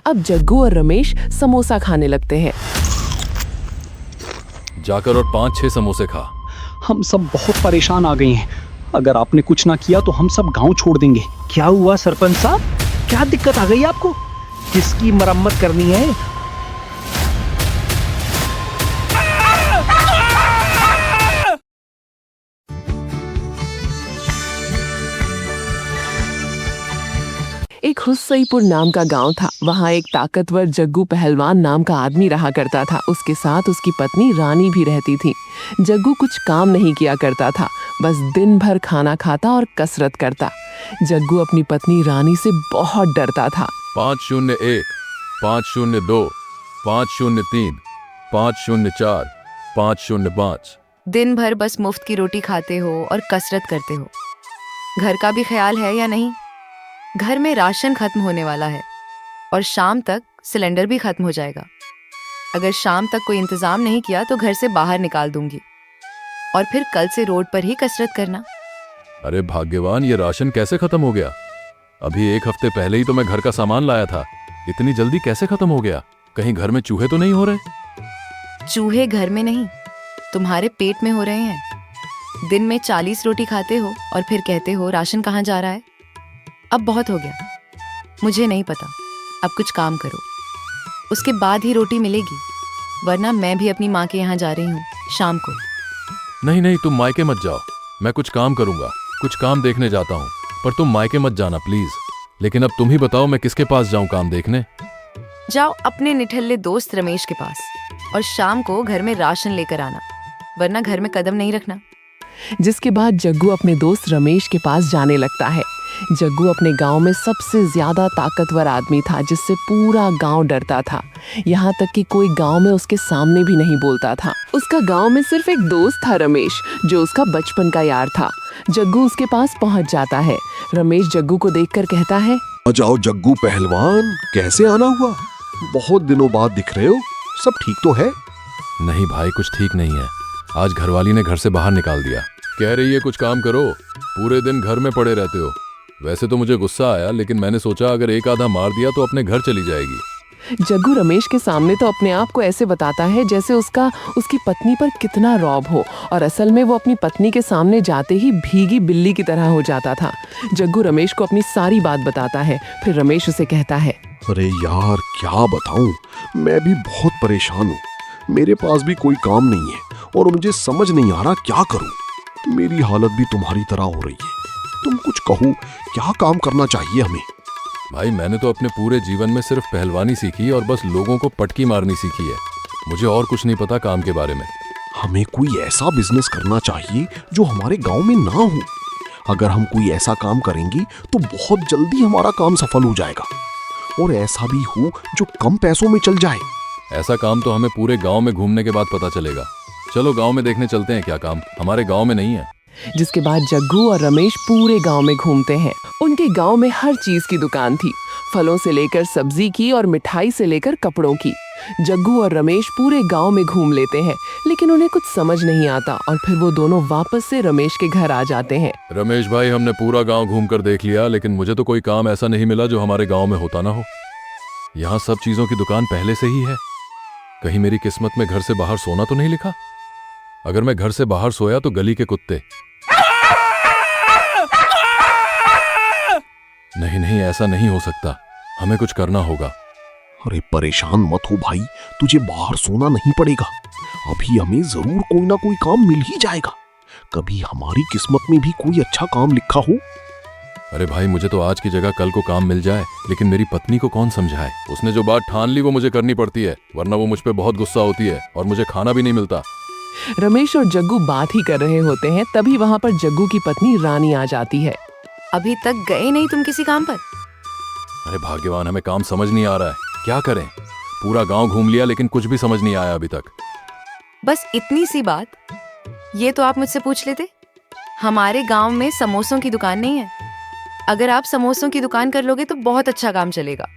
अब जग्गू और रमेश समोसा खाने लगते हैं। जाकर और 5-6 समोसे खा। हम सब बहुत परेशान आ गए हैं। अगर आपने कुछ ना किया तो हम सब गांव छोड़ देंगे। क्या हुआ सरपंच साहब, क्या दिक्कत आ गई आपको? किसकी मरम्मत करनी है? एक हुसैपुर नाम का गांव था। वहाँ एक ताकतवर जग्गू पहलवान नाम का आदमी रहा करता था। उसके साथ उसकी पत्नी रानी भी रहती थी। जग्गू कुछ काम नहीं किया करता था, बस दिन भर खाना खाता और कसरत करता। जग्गू अपनी पत्नी रानी से बहुत डरता था। 501, 502, 503, 504, 505। दिन भर बस मुफ्त की रोटी खाते हो और कसरत करते हो। घर का भी ख्याल है या नहीं? घर में राशन खत्म होने वाला है और शाम तक सिलेंडर भी खत्म हो जाएगा। अगर शाम तक कोई इंतजाम नहीं किया तो घर से बाहर निकाल दूंगी और फिर कल से रोड पर ही कसरत करना। अरे भाग्यवान, ये राशन कैसे खत्म हो गया? अभी 1 हफ्ते पहले ही तो मैं घर का सामान लाया था। इतनी जल्दी कैसे खत्म हो गया? कहीं घर में चूहे तो नहीं हो रहे? चूहे घर में नहीं, तुम्हारे पेट में हो रहे हैं। दिन में 40 रोटी खाते हो और फिर कहते हो राशन कहाँ जा रहा है। अब बहुत हो गया, मुझे नहीं पता। अब कुछ काम करो, उसके बाद ही रोटी मिलेगी, वरना मैं भी अपनी माँ के यहाँ जा रही हूँ शाम को। नहीं नहीं, तुम मायके मत जाओ। मैं कुछ काम करूंगा, कुछ काम देखने जाता हूँ, पर तुम मायके मत जाना प्लीज। लेकिन अब तुम ही बताओ, मैं किसके पास जाऊं काम देखने? जाओ अपने निठल्ले दोस्त रमेश के पास और शाम को घर में राशन लेकर आना, वरना घर में कदम नहीं रखना। जिसके बाद जग्गू अपने दोस्त रमेश के पास जाने लगता है। जग्गू अपने गांव में सबसे ज्यादा ताकतवर आदमी था, जिससे पूरा गांव डरता था। यहाँ तक कि कोई गांव में उसके सामने भी नहीं बोलता था। उसका गांव में सिर्फ एक दोस्त था, रमेश, जो उसका बचपन का यार था। जग्गू उसके पास पहुंच जाता है। रमेश जग्गू को देखकर कहता है, आ जाओ जग्गू पहलवान, कैसे आना हुआ? बहुत दिनों बाद दिख रहे हो। सब ठीक तो है? नहीं भाई, कुछ ठीक नहीं है। आज घरवाली ने घर से बाहर निकाल दिया। कह रही है कुछ काम करो, पूरे दिन घर में पड़े रहते हो। वैसे तो मुझे गुस्सा आया, लेकिन मैंने सोचा अगर एक आधा मार दिया तो अपने घर चली जाएगी। जग्गू रमेश के सामने तो अपने आप को ऐसे बताता है जैसे उसकी पत्नी पर कितना रौब हो, और असल में वो अपनी पत्नी के सामने जाते ही भीगी बिल्ली की तरह हो जाता था। जग्गू रमेश को अपनी सारी बात बताता है। फिर रमेश उसे कहता है, अरे यार क्या बताऊं, मैं भी बहुत परेशान हूँ। मेरे पास भी कोई काम नहीं है और मुझे समझ नहीं आ रहा क्या करूं। मेरी हालत भी तुम्हारी तरह हो रही है। तुम कुछ कहो, क्या काम करना चाहिए हमें? भाई मैंने तो अपने पूरे जीवन में सिर्फ पहलवानी सीखी और बस लोगों को पटकी मारनी सीखी है। मुझे और कुछ नहीं पता काम के बारे में। हमें कोई ऐसा बिजनेस करना चाहिए जो हमारे गांव में ना हो। अगर हम कोई ऐसा काम करेंगे तो बहुत जल्दी हमारा काम सफल हो जाएगा, और ऐसा भी हो जो कम पैसों में चल जाए। ऐसा काम तो हमें पूरे गांव में घूमने के बाद पता चलेगा। चलो गांव में देखने चलते हैं क्या काम हमारे गांव में नहीं है। जिसके बाद जग्गू और रमेश पूरे गांव में घूमते हैं। उनके गांव में हर चीज की दुकान थी, फलों से लेकर सब्जी की और मिठाई से लेकर कपड़ों की। जग्गू और रमेश पूरे गांव में घूम लेते हैं, लेकिन उन्हें कुछ समझ नहीं आता, और फिर वो दोनों वापस से रमेश के घर आ जाते हैं। रमेश भाई, हमने पूरा गांव घूमकर देख लिया, लेकिन मुझे तो कोई काम ऐसा नहीं मिला जो हमारे गांव में होता ना हो। यहाँ सब चीजों की दुकान पहले से ही है। कहीं मेरी किस्मत में घर से बाहर सोना तो नहीं लिखा? अगर मैं घर से बाहर सोया तो गली के कुत्ते। नहीं नहीं, ऐसा नहीं हो सकता, हमें कुछ करना होगा। अरे परेशान मत हो भाई, तुझे बाहर सोना नहीं पड़ेगा। अभी हमें जरूर कोई ना कोई काम मिल ही जाएगा। कभी हमारी किस्मत में भी कोई अच्छा काम लिखा हो। अरे भाई, मुझे तो आज की जगह कल को काम मिल जाए, लेकिन मेरी पत्नी को कौन समझाए? उसने जो बात ठान ली वो मुझे करनी पड़ती है, वरना वो मुझ पे बहुत गुस्सा होती है और मुझे खाना भी नहीं मिलता। रमेश और जग्गू बात ही कर रहे होते हैं, तभी वहाँ पर जग्गू की पत्नी रानी आ जाती है। अभी तक गए नहीं तुम किसी काम पर? अरे भाग्यवान, हमें काम समझ नहीं आ रहा है, क्या करें? पूरा गांव घूम लिया लेकिन कुछ भी समझ नहीं आया अभी तक। बस इतनी सी बात, ये तो आप मुझसे पूछ लेते। हमारे गांव में समोसों की दुकान नहीं है। अगर आप समोसों की दुकान कर लोगे तो बहुत अच्छा काम चलेगा।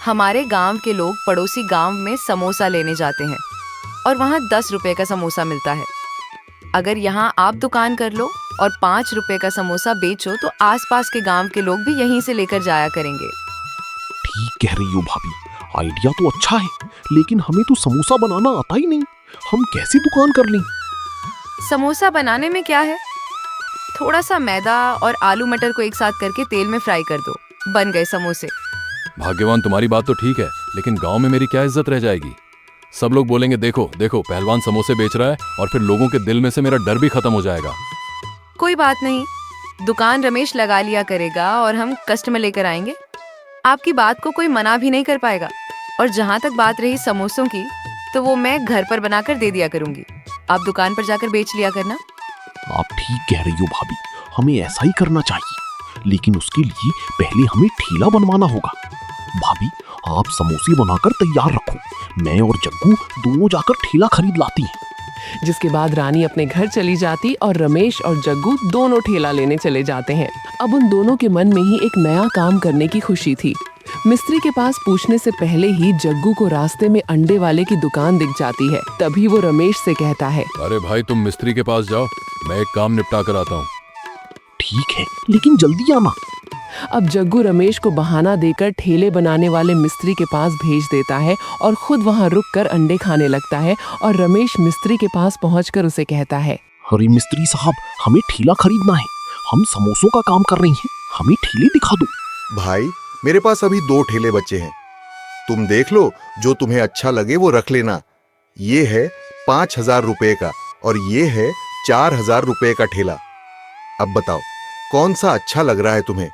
हमारे गांव के लोग पड़ोसी गांव में समोसा लेने जाते हैं और वहाँ 10 रुपए का समोसा मिलता है। अगर यहाँ आप दुकान कर लो और 5 रुपए का समोसा बेचो तो आसपास के गांव के लोग भी यहीं से लेकर जाया करेंगे। ठीक कह रही हो भाभी, आइडिया तो अच्छा है, लेकिन हमें तो समोसा बनाना आता ही नहीं। हम कैसे दुकान कर लें? समोसा बनाने में क्या है, थोड़ा सा मैदा और आलू मटर को एक साथ करके तेल में फ्राई कर दो, बन गए समोसे। भाग्यवान, तुम्हारी बात तो ठीक है, लेकिन गांव में मेरी क्या इज्जत रह जाएगी? सब लोग बोलेंगे देखो देखो पहलवान समोसे बेच रहा है, और फिर लोगों के दिल में से मेरा डर भी खत्म हो जाएगा। कोई बात नहीं, दुकान रमेश लगा लिया करेगा और हम कस्टमर लेकर आएंगे। आपकी बात को कोई मना भी नहीं कर पाएगा। और जहाँ तक बात रही समोसों की, तो वो मैं घर पर बनाकर दे दिया करूंगी, आप दुकान पर जाकर बेच लिया करना। आप ठीक कह रही हो भाभी, हमें ऐसा ही करना चाहिए, लेकिन उसके लिए पहले हमें ठेला बनवाना होगा। भाभी, आप समोसे बनाकर तैयार रखो, मैं और जग्गू दोनों जाकर ठेला खरीद लाती हैं। जिसके बाद रानी अपने घर चली जाती और रमेश और जग्गू दोनों ठेला लेने चले जाते हैं। अब उन दोनों के मन में ही एक नया काम करने की खुशी थी। मिस्त्री के पास पूछने से पहले ही जग्गू को रास्ते में अंडे वाले की दुकान दिख जाती है। तभी वो रमेश से कहता है, अरे भाई, तुम मिस्त्री के पास जाओ, मैं एक काम निपटा कर आता हूँ। ठीक है, लेकिन जल्दी आना। अब जग्गू रमेश को बहाना देकर ठेले बनाने वाले मिस्त्री के पास भेज देता है और खुद वहां रुककर अंडे खाने लगता है। और रमेश मिस्त्री के पास पहुंचकर उसे कहता है, अरे मिस्त्री साहब, हमें ठेला खरीदना है, हम समोसों का काम कर रही हैं, हमें ठेले दिखा दो। भाई, मेरे पास अभी 2 ठेले बचे हैं, तुम देख लो, जो तुम्हें अच्छा लगे वो रख लेना। ये है 5,000 रुपए का और ये है 4,000 रुपए का ठेला। अब बताओ कौन सा अच्छा लग रहा है तुम्हें?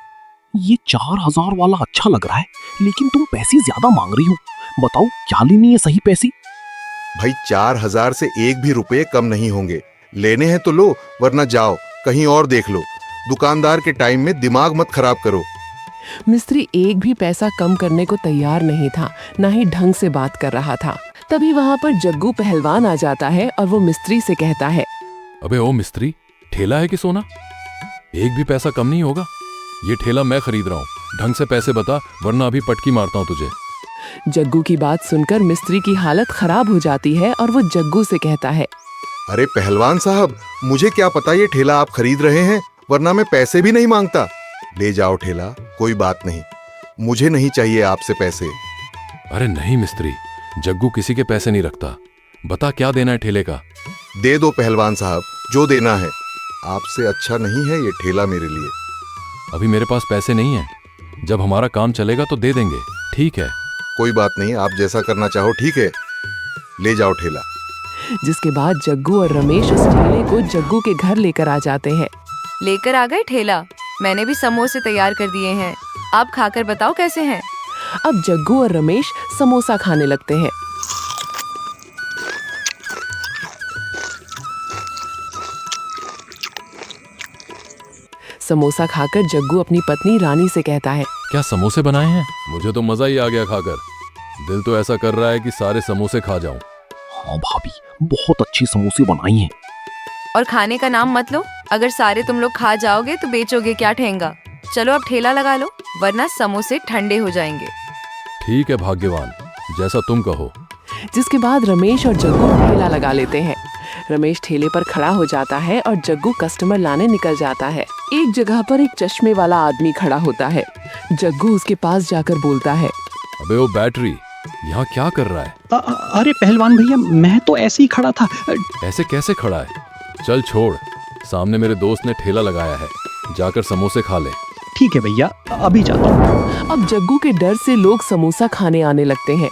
ये 4,000 वाला अच्छा लग रहा है, लेकिन तुम पैसे ज्यादा मांग रही हो, बताओ क्या लेनी है सही पैसे? भाई, 4,000 से एक भी रुपए कम नहीं होंगे। लेने हैं तो लो, वरना जाओ कहीं और देख लो। दुकानदार के टाइम में दिमाग मत खराब करो। मिस्त्री एक भी पैसा कम करने को तैयार नहीं था, ना ही ढंग से बात कर रहा था। तभी वहाँ पर जग्गू पहलवान आ जाता है और वो मिस्त्री से कहता है, अबे ओ मिस्त्री, ठेला है कि सोना? एक भी पैसा कम नहीं होगा। ये ठेला मैं खरीद रहा हूँ, ढंग से पैसे बता, वरना अभी पटकी मारता हूँ तुझे। जग्गू की बात सुनकर मिस्त्री की हालत खराब हो जाती है और वो जग्गू से कहता है, अरे पहलवान साहब, मुझे क्या पता ये ठेला आप खरीद रहे हैं, वरना मैं पैसे भी नहीं मांगता। ले जाओ ठेला, कोई बात नहीं, मुझे नहीं चाहिए आपसे पैसे। अरे नहीं मिस्त्री, जग्गू किसी के पैसे नहीं रखता, बता क्या देना है ठेले का? दे दो पहलवान साहब, जो देना है। आपसे अच्छा नहीं है ये ठेला मेरे लिए। अभी मेरे पास पैसे नहीं है, जब हमारा काम चलेगा तो दे देंगे, ठीक है? कोई बात नहीं, आप जैसा करना चाहो ठीक है, ले जाओ ठेला। जिसके बाद जग्गू और रमेश उस ठेले को जग्गू के घर लेकर आ जाते हैं। लेकर आ गए ठेला, मैंने भी समोसे तैयार कर दिए हैं, आप खाकर बताओ कैसे हैं। अब जग्गू और रमेश समोसा खाने लगते हैं। समोसा खाकर जग्गू अपनी पत्नी रानी से कहता है, क्या समोसे बनाए हैं? मुझे तो मजा ही आ गया खाकर, दिल तो ऐसा कर रहा है कि सारे समोसे खा जाऊं। हाँ भाभी, बहुत अच्छे समोसे बनाई हैं। और खाने का नाम मत लो, अगर सारे तुम लोग खा जाओगे तो बेचोगे क्या ठेंगा। चलो अब ठेला लगा लो, वरना समोसे ठंडे हो जाएंगे। ठीक है भाग्यवान, जैसा तुम कहो। जिसके बाद रमेश और जग्गू ठेला लगा लेते हैं। रमेश ठेले पर खड़ा हो जाता है और जग्गू कस्टमर लाने निकल जाता है। एक जगह पर एक चश्मे वाला आदमी खड़ा होता है। जग्गू उसके पास जाकर बोलता है, अबे ओ बैटरी, यहाँ क्या कर रहा है? अरे पहलवान भैया, मैं तो ऐसे ही खड़ा था। ऐसे कैसे खड़ा है? चल छोड़, सामने मेरे दोस्त ने ठेला लगाया है, जाकर समोसे खा ले। ठीक है भैया, अभी जाता हूँ। अब जग्गू के डर से लोग समोसा खाने आने लगते हैं।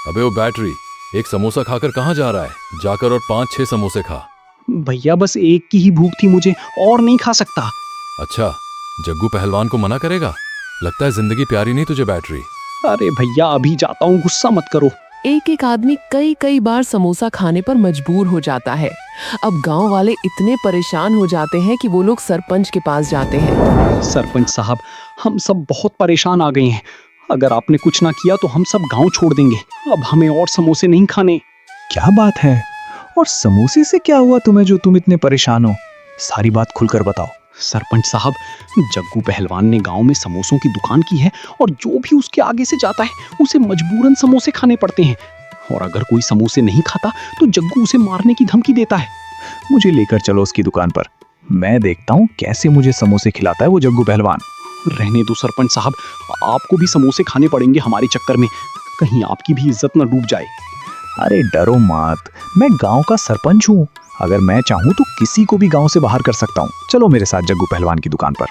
अबे ओ बैटरी, एक समोसा खाकर कहाँ जा रहा है? जाकर और 5-6 समोसे खा। भैया बस एक की ही भूख थी मुझे, और नहीं खा सकता। अच्छा, जग्गू पहलवान को मना करेगा? लगता है जिंदगी प्यारी नहीं तुझे बैटरी। अरे भैया अभी जाता हूँ, गुस्सा मत करो। एक एक आदमी कई बार समोसा खाने पर मजबूर हो जाता है। अब गांव वाले इतने परेशान हो जाते हैं कि वो लोग सरपंच के पास जाते हैं। सरपंच साहब, हम सब बहुत परेशान आ गए हैं, अगर आपने कुछ ना किया तो हम सब गांव छोड़ देंगे। अब हमें और समोसे नहीं खाने। क्या बात है? और समोसे से क्या हुआ तुम्हें जो तुम इतने परेशान हो? सारी बात खुलकर बताओ। सरपंच साहब, जग्गू पहलवान ने गांव में समोसों की दुकान की है और जो भी उसके आगे से जाता है उसे मजबूरन समोसे खाने पड़ते हैं, और अगर कोई समोसे नहीं खाता तो जग्गू उसे मारने की धमकी देता है। मुझे लेकर चलो उसकी दुकान पर, मैं देखता हूँ कैसे मुझे समोसे खिलाता है वो जग्गू पहलवान। रहने दो सरपंच साहब, आपको भी समोसे खाने पड़ेंगे हमारे चक्कर में, कहीं आपकी भी इज्जत न डूब जाए। अरे डरो मत, मैं गांव का सरपंच हूँ। अगर मैं चाहूँ तो किसी को भी गांव से बाहर कर सकता हूँ। चलो मेरे साथ जग्गू पहलवान की दुकान पर।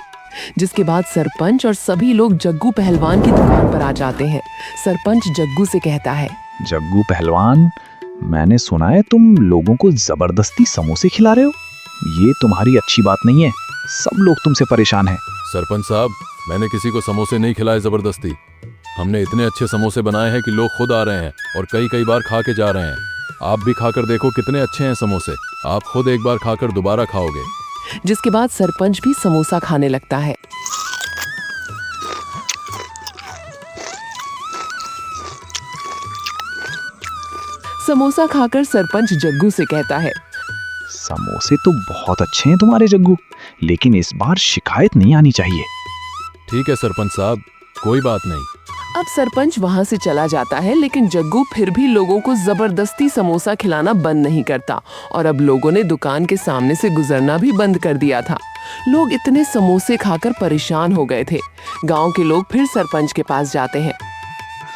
जिसके बाद सरपंच और सभी लोग जग्गू पहलवान की दुकान पर आ जाते हैं। सरपंच जग्गू से कहता है, जग्गू पहलवान, मैंने सुना है तुम लोगों को जबरदस्ती समोसे खिला रहे हो। ये तुम्हारी अच्छी बात नहीं है, सब लोग तुमसे परेशान हैं। सरपंच साहब, मैंने किसी को समोसे नहीं खिलाए जबरदस्ती। हमने इतने अच्छे समोसे बनाए हैं कि लोग खुद आ रहे हैं और कई बार खा के जा रहे हैं। आप भी खाकर देखो कितने अच्छे हैं समोसे। आप खुद एक बार खाकर दोबारा खाओगे। जिसके बाद सरपंच भी समोसा खाने लगता है। समोसा खाकर सरपंच जग्गू से कहता है, समोसे तो बहुत अच्छे हैं तुम्हारे जग्गू, लेकिन इस बार शिकायत नहीं आनी चाहिए। ठीक है सरपंच साहब, कोई बात नहीं। अब सरपंच वहां से चला जाता है, लेकिन जग्गू फिर भी लोगों को जबरदस्ती समोसा खिलाना बंद नहीं करता और अब लोगों ने दुकान के सामने से गुजरना भी बंद कर दिया था। लोग इतने समोसे खाकर परेशान हो गए थे। गांव के लोग फिर सरपंच के पास जाते हैं।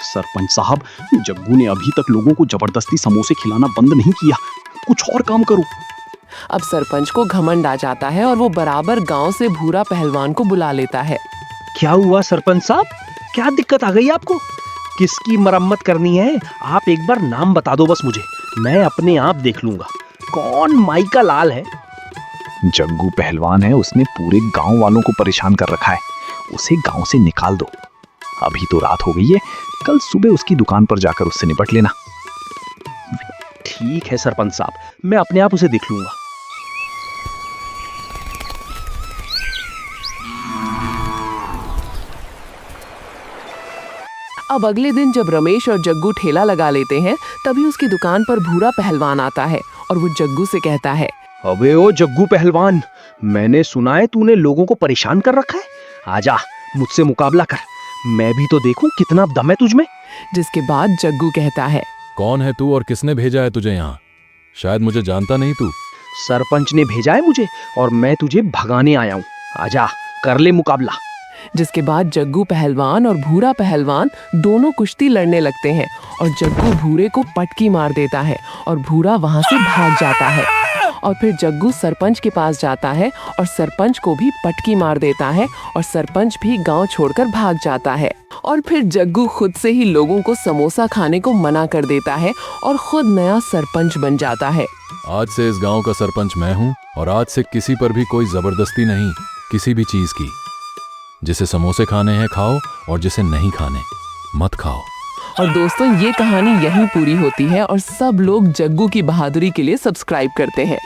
सरपंच साहब, जग्गू ने अभी तक लोगों को जबरदस्ती समोसे खिलाना बंद नहीं किया, कुछ और काम करो। अब सरपंच को घमंड आ जाता है और वो बराबर गांव से भूरा पहलवान को बुला लेता है। क्या हुआ सरपंच साहब, क्या दिक्कत आ गई आपको? किसकी मरम्मत करनी है? आप एक बार नाम बता दो बस मुझे, मैं अपने आप देख लूंगा कौन माई का लाल है। जग्गू पहलवान है, उसने पूरे गांव वालों को परेशान कर रखा है। उसे गांव से निकाल दो। अभी तो रात हो गई है, कल सुबह उसकी दुकान पर जाकर उससे निपट लेना। ठीक है सरपंच साहब, मैं अपने आप उसे देख लूंगा। अब अगले दिन जब रमेश और जग्गू ठेला लगा लेते हैं, तभी उसकी दुकान पर भूरा पहलवान आता है और वो जग्गू से कहता है, अबे ओ जग्गू पहलवान, मैंने सुना है तूने लोगों को परेशान कर रखा है। आजा मुझसे मुकाबला कर, मैं भी तो देखूं कितना दम है तुझमें। जिसके बाद जग्गू कहता है, कौन है तू और किसने भेजा है तुझे यहाँ? शायद मुझे जानता नहीं तू। सरपंच ने भेजा है मुझे और मैं तुझे भगाने आया हूँ। आजा कर ले मुकाबला। जिसके बाद जग्गू पहलवान और भूरा पहलवान दोनों कुश्ती लड़ने लगते हैं और जग्गू भूरे को पटकी मार देता है और भूरा वहां से भाग जाता है। और फिर जग्गू सरपंच के पास जाता है और सरपंच को भी पटकी मार देता है और सरपंच भी गांव छोड़कर भाग जाता है। और फिर जग्गू खुद से ही लोगों को समोसा खाने को मना कर देता है और खुद नया सरपंच बन जाता है। आज से इस गांव का सरपंच मैं हूँ और आज से किसी पर भी कोई जबरदस्ती नहीं, किसी भी चीज की। जिसे समोसे खाने हैं खाओ और जिसे नहीं खाने मत खाओ। और दोस्तों, ये कहानी यहीं पूरी होती है और सब लोग जग्गू की बहादुरी के लिए सब्सक्राइब करते हैं।